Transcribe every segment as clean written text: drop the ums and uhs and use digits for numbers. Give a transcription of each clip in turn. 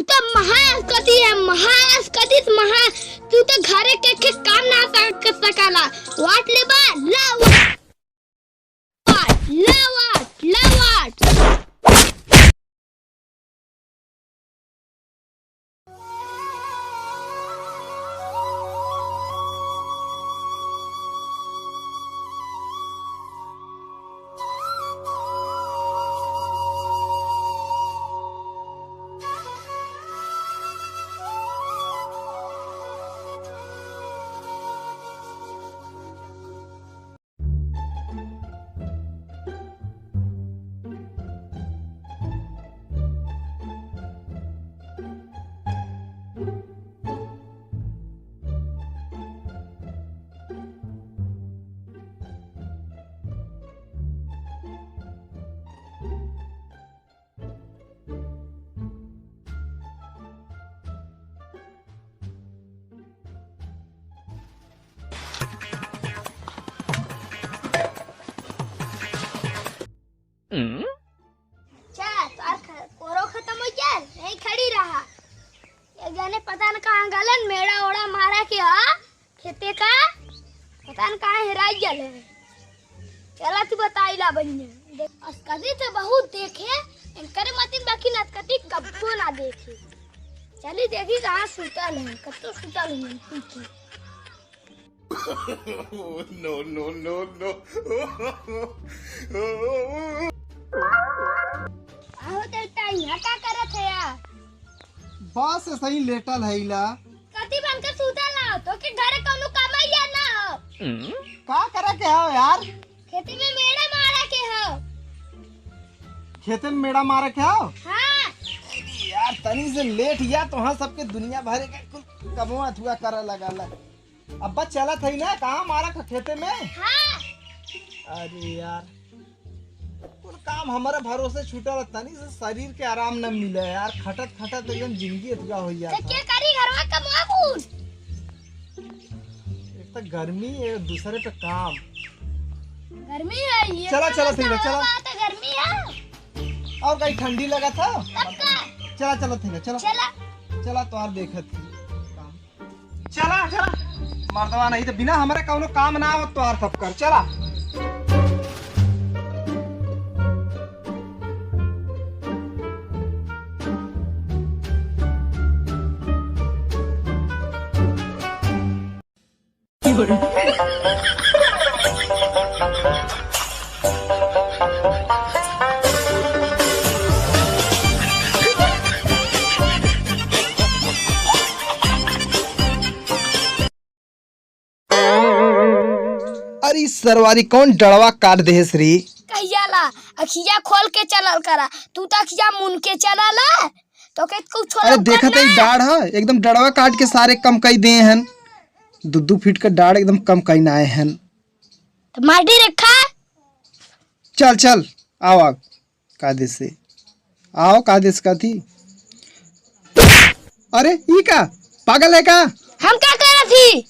तो महाकती है, महाकतीस महा। तू तो घरे के काम ना कर सकाला। वाट ले बा लावाट लावाट लावाट। कोरो खत्म हो गया, नहीं खड़ी रहा। ये जाने पता न कहाँ गलन, मेड़ा ओड़ा मारा के खेते का पता न कहाँ हेराई गए। चला तू बताइला बनिए। अस्कती तो बहुत देखे, इनकर मतीन बाकी नस्कती कब्बो ना देखे। चली देखी कहाँ सुतल है, कत्तो सुतल है पूछी। No no no no. यहाँ क्या करत है यार? बस सही लेटल है इला। कति बनकर सुतल हो तो के घरे कोनो कमाइया ना हो। का करे के हो यार? खेती में मेड़ा मारा के हो। खेते में मेड़ा मारे के हो? हाँ। यार तनी से लेट या तो हाँ सबके दुनिया भरे के कुल कमवा थुआ करे लगा ला। अब चला थई ना कहाँ मारा का खेते में? हाँ। अरे यार कुल काम हमारे भरोसे छूटा तनी से शरीर के आराम न मिले यार। खटत खटत एकदम जिंदगी अधूरा हो जाता। तो क्या करी घरवा कमवा कौन? एक तो गर्मी है, दूसरे पे काम। गर्मी है ये। चला चला थी चला। तो गर्मी है। और कहीं ठंडी लगा था? तब का? चला चला थी चला। चला। चला तो और देखत थी काम। चला चला मर्दवा नहीं तो बिना हमारे कौनो काम ना हो तो और सब कर। चला अरे सरवारी कौन डड़वा काट दे श्री? कहियाला अखिया खोल के चलल करा। तू तो अखिया मुन के चलला तो के कुछ अरे देखा तो डाढ़ है एकदम डड़वा काट के सारे कम कई दे हन। 2-2 फीट का डाढ़ एकदम कम कई ना आए हन। तो माटी रखा। चल चल आओ आओ कादेश से आओ। कादेश का थी? अरे ई का पागल है का? हम क्या कर रही थी?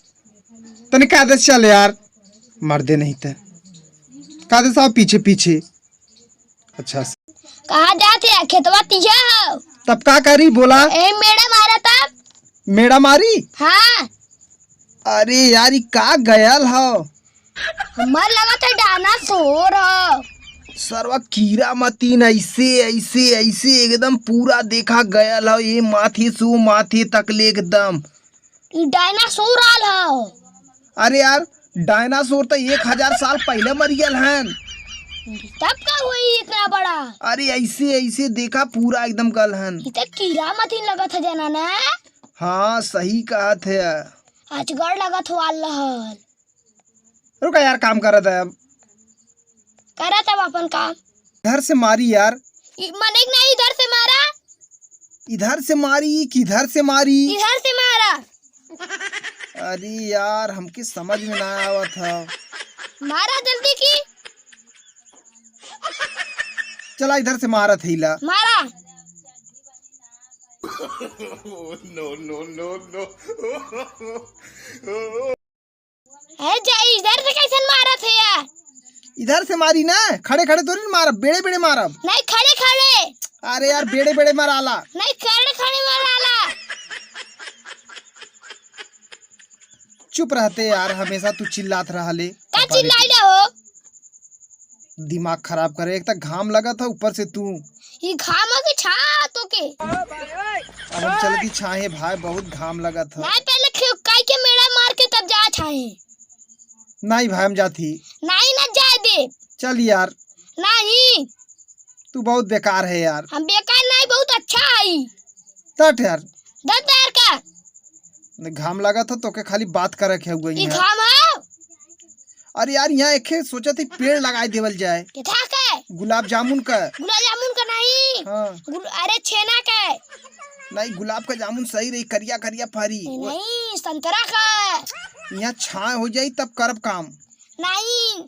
तने कादेश चल यार मर्दे नहीं थे। कादेश आओ पीछे पीछे। अच्छा से कहाँ जाते हैं? खेतवा तीजा हो। तब का करी बोला? ए मेड़ा मारा तब। मेड़ा मारी? हाँ। अरे यार का गयल हो? मर लगा था डायनासोर हो। सरवा कीड़ा मतीन ऐसे ऐसे ऐसे एकदम पूरा देखा गयल हो। ये माथे सु माथे तक ले एकदम डायनासोर आल हो। अरे यार डायनासोर तो 1000 साल पहले मर गयल हैं। तब का हुई इतना बड़ा? अरे ऐसे ऐसे देखा पूरा एकदम गल हन। इतना कीड़ा मतीन लगा था जना ना। हाँ सही कहा थे। अजगर लगा था वाल। रुका यार काम कर रहा था। अब करा तब अपन काम। इधर से मारी यार। मने नहीं इधर से मारा। इधर से मारी किधर से मारी? इधर से मारा। अरे यार हमके समझ में ना आवा था। मारा जल्दी की। चला इधर से मारा थीला। मारा। No no no no. है जाई इधर से कैसे मारा थे यार? इधर से मारी ना, खड़े खड़े तो नहीं मारा, बेड़े बेड़े मारा। नहीं खड़े खड़े। अरे यार बेड़े बेड़े माराला। नहीं खड़े खड़े मारा। चुप रहते यार, हमेशा तू चिल्लात रहा ले। का चिल्लाई रहे हो? दिमाग खराब करे, एक तक घाम लगा था ऊपर से तू। ये घामा के छा तो के अब हम चलती छाहे भाई, बहुत घाम लगा था। नहीं पहले काई के मेड़ा मार के तब जा छाए। नहीं भाई हम जाती। नहीं ना जाए दे। चल यार, नहीं तू बहुत बेकार है यार। हम बेकार नहीं, बहुत अच्छा है। तट यार, 10 यार का घाम लगा था तो के खाली बात कर रखे हुए ये हैं। घाम है। अरे यार यहाँ एक सोचा थी पेड़ लगाए देवल जाए, किथा का? गुलाब जामुन का। गुलाब जामुन का नहीं। हाँ अरे छेना का। नहीं, गुलाब का जामुन सही रही, करिया करिया फरी। नहीं संतरा का। यहाँ छाए हो जाई तब करब काम। नहीं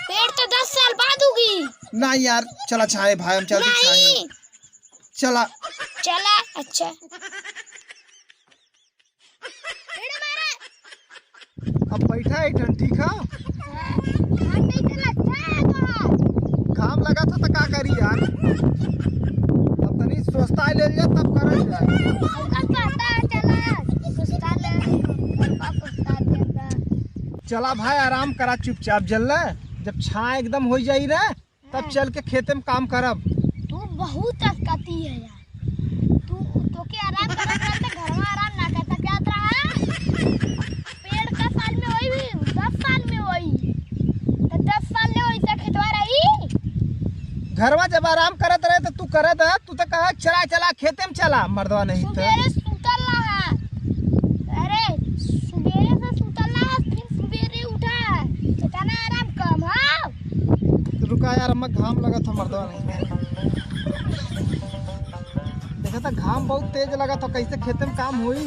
पेड़ तो 10 साल बाद होगी। नहीं यार चला छाए भाई, हम चलते छाए। नहीं चला चला। अच्छा अब बैठा एक घंटी का घाम लगा था तो का करी यार। अब तनी सोचता है ले लिया तब करल जाए। चला भाई आराम करा चुपचाप, जल जब छाए एकदम हो जाई रे तब चल के खेते में काम करब। तू बहुत अटकती है यार। तू के आराम करत रहता, घर में आराम ना करता क्या रहा? पेड़ का साल में होई भी 10 साल में होई तो 10 साल में होई तो खेतवा रही। घरवा जब आराम करत रहे तो तू करत है, तू तो कहा चला चला खेते में चला, मर्दवा नहीं तो। सुबेरे सुतल रहा। अरे सुबेरे से सुतल रहा, फिर सुबेरे उठा, इतना आराम कम है। रुका यार, हमें घाम लगा था, मर्दवा नहीं देखा था। घाम बहुत तेज लगा था, कैसे खेते में काम हुई।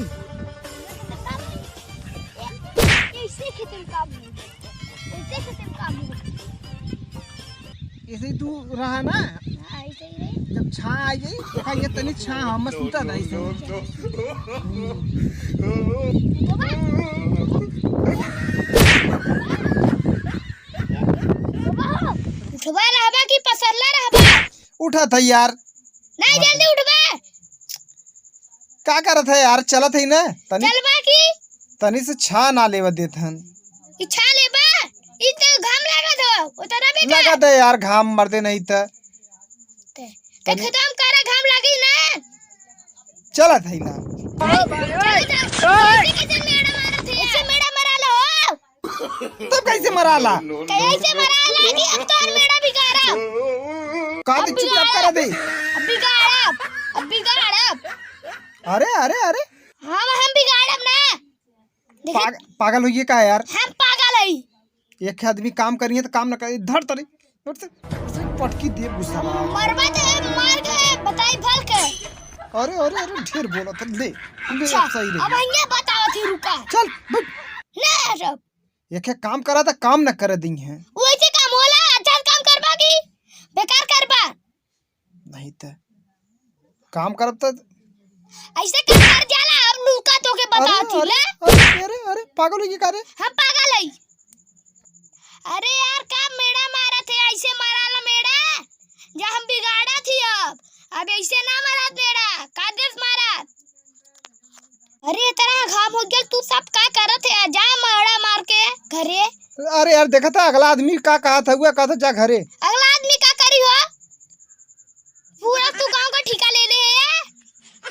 कैसे खेते में काम हुई? कैसे खेते में काम हुई? ऐसे ही तू रहा ना, हाँ ऐसे ही रही। जब छा आ गई देखा ये तनी छा हम सूता था ऐसे। उठवा रहबा कि पसरला रहबा? उठा था यार। नहीं जल्दी उठबा। क्या करत है यार, चलत है ना तनी। चलबा की तनी से छा ना लेवा देथन। इच्छा लेबा। इ तो घाम लागत हो, उतना बेटा लगा दे यार, घाम मरदे नहीं था। ते खत्म करा, घाम लगी ना। चलत है ना। ऐसे मेरा मरा लो। तब कैसे मराला? कैसे मरा ला कि अब तो मेरा बिगाड़ा। का दे चुपचाप करा दे। अब बिगाड़ा। अरे अरे अरे हम बिगाड़ब ना। पागल हुई का यार। हम पागल है। एक आदमी काम करिए तो काम न करे, धर तरी पटकी दे गुस्सा। मरबा तो मार के बताई भल के। अरे अरे अरे ढेर बोला था, ले अच्छा, सही रे। अब हइया बताओ थी, रुका चल बैठ। ना सब एक काम करा था, काम न कर दी है। वैसे काम होला, अच्छा काम करबा की बेकार करबा? नहीं तो काम करब तो ऐसे काम कर जाला। अब लुका तो के बताओ थी ले। अरे अरे पागल हुई का रे। हम पागल है। अरे यार का मेड़ा मारा थे, ऐसे मारा ला मेड़ा जा हम बिगाड़ा थी। अब ऐसे ना मारा मेड़ा, का देश मारा। अरे इतना घाम हो गया, तू सब का करत है? जा मेड़ा मार के घरे। अरे यार देखा था अगला आदमी का कहा था, हुआ कहा था जा घरे। अगला आदमी का करी हो? पूरा तू गांव का ठिका ले ले है।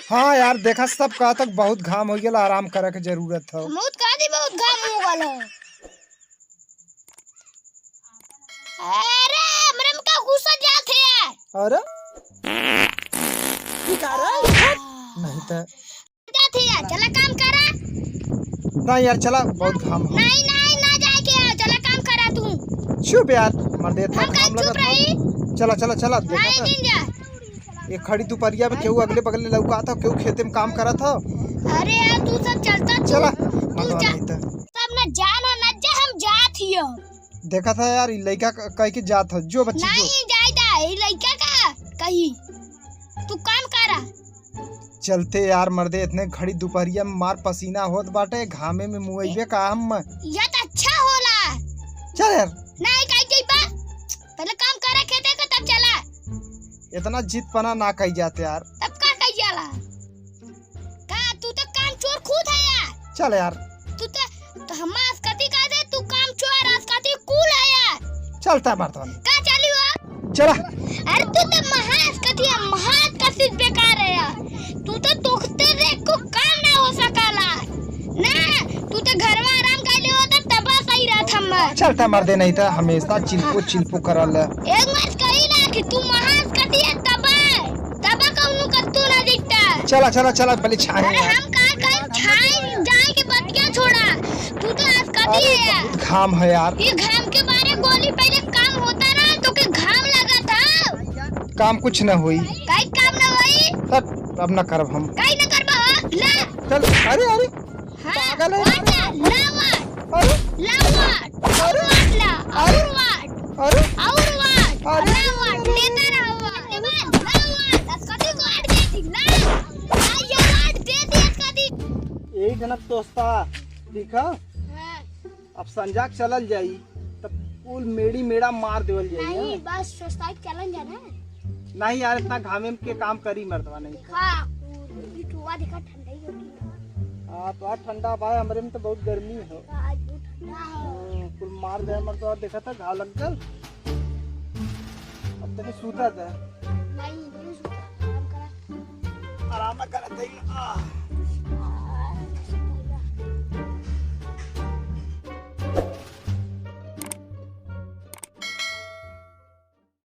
हाँ यार देखा सब कहा था बहुत घाम हो गया, आराम करे के जरूरत है। बहुत कहा दी बहुत घाम हो गल है। अरे हमरे में का गुस्सा जात है। अरे नहीं तो जात है, चला काम करा। नहीं यार चला, बहुत घाम हो। नहीं नहीं ना जाए के, चला काम करा तू। चुप यार, मर दे था हम घाम चुप लगा रही। था। चला चला चला देखा नहीं था दिन जा। ये खड़ी दोपहरिया में केहू अगले बगल लौका था, केहू खेते में काम करा था। अरे यार तू सब चलता चला तू मरवा जा। नहीं था। सब ना जाना ना जा, हम जात ही हो। देखा था यार लड़का कह के जात हो, जो बच्ची जो। नहीं जायदा ये लड़का का कही तू काम करा। चलते यार मर्दे, इतने खड़ी दोपहरिया में मार पसीना होत बाटे, घामे में मुआइबे का हम। ये तो अच्छा होला। चल यार नहीं कहीं जाइबा, पहले काम करा खेते का तब चला। इतना जिद पना ना कही जाते यार। तब का कही जाला का? तू तो काम चोर खुद है यार। चल यार तू तो हम चलता मर्दवा का चालू हो? चला। अरे तू तो महाज कसित बेकार है यार। तू तो तोखते रे को काम ना हो सकाला ना। तू तो घर में आराम कर ले होता तब सही रहत हम। चलता मर्दे नहीं था हमेशा चिल्पो करल। एक मत कही ना कि तू महाज कटिए तब कौनो कत्तू ना दिखता। चला पहले छाए। अरे हम का छाई जाए के बतिया छोड़ा। तू तो आज कटी है यार। घाम है यार। ये घाम के बारे बोली पहले काम होता ना तो के घाम लगा था। काम कुछ न हुई। काई काम ना होई। अब न करब हम। काई न करबा ला। चल अरे पागल है। लावाट अरे और वाट ला और वाट लावाट लेता रहो। लावाट कदी को आड़ दे ठीक ना। ये वाट दे दिया कदी। यही जनक दोस्ता देखा अब संजाक चलल जाई तब कुल मेड़ा मार देवल जाई। नहीं बस सोचता चलन जाना। नहीं यार इतना घामे के काम करी मर्दवा नहीं। हां ये टुवा देखा ठंडा ही होती है। हाँ तो आज ठंडा भाई हमारे में तो बहुत गर्मी है। आज बहुत ठंडा है। कुल मार दे मर्द और देखा था घाव लग गल। अब तक सूता था नहीं आराम करा। आराम करा